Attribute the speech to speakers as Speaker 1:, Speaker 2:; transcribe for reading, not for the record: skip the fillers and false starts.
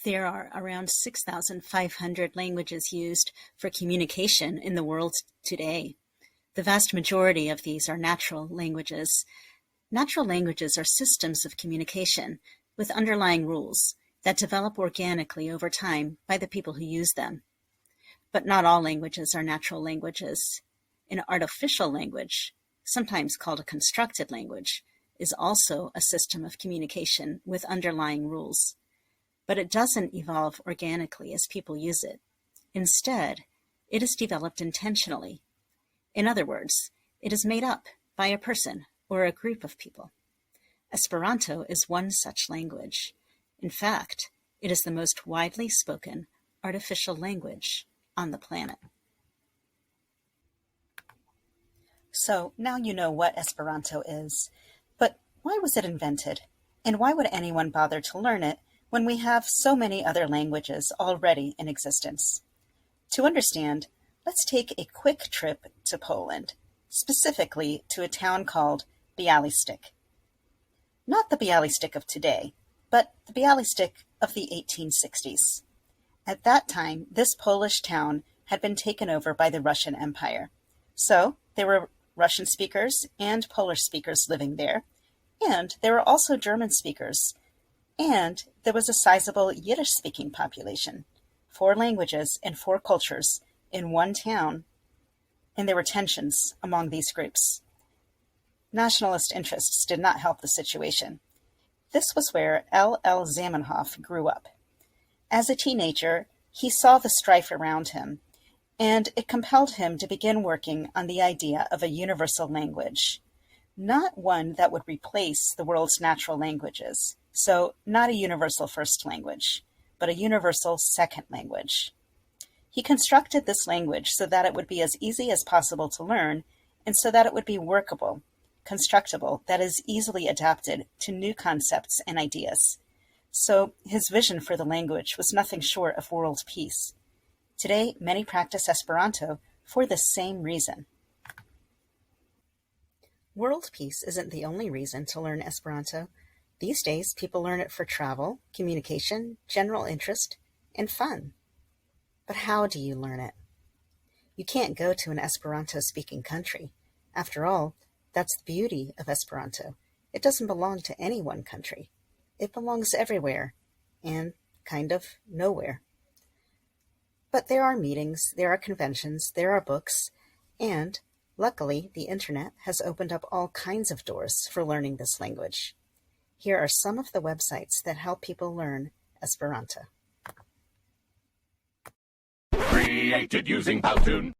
Speaker 1: There are around 6,500 languages used for communication in the world today. The vast majority of these are natural languages. Natural languages are systems of communication with underlying rules that develop organically over time by the people who use them. But not all languages are natural languages. An artificial language, sometimes called a constructed language, is also a system of communication with underlying rules. But it doesn't evolve organically as people use it. Instead, it is developed intentionally. In other words, it is made up by a person or a group of people. Esperanto is one such language. In fact, it is the most widely spoken artificial language on the planet. So now you know what Esperanto is, but why was it invented? And why would anyone bother to learn it when we have so many other languages already in existence? To understand, let's take a quick trip to Poland, specifically to a town called Białystok. Not the Białystok of today, but the Białystok of the 1860s. At that time, this Polish town had been taken over by the Russian Empire. So there were Russian speakers and Polish speakers living there, and there were also German speakers, and there was a sizable Yiddish-speaking population, 4 languages and 4 cultures in one town, and there were tensions among these groups. Nationalist interests did not help the situation. This was where L.L. Zamenhof grew up. As a teenager, he saw the strife around him, and it compelled him to begin working on the idea of a universal language, not one that would replace the world's natural languages, so not a universal first language, but a universal second language. He constructed this language so that it would be as easy as possible to learn, and so that it would be workable, constructible, that is easily adapted to new concepts and ideas. So his vision for the language was nothing short of world peace. Today, many practice Esperanto for the same reason. World peace isn't the only reason to learn Esperanto. These days, people learn it for travel, communication, general interest, and fun. But how do you learn it? You can't go to an Esperanto-speaking country. After all, that's the beauty of Esperanto. It doesn't belong to any one country. It belongs everywhere, and kind of nowhere. But there are meetings, there are conventions, there are books, and luckily the internet has opened up all kinds of doors for learning this language. Here are some of the websites that help people learn Esperanto.
Speaker 2: Created using Powtoon.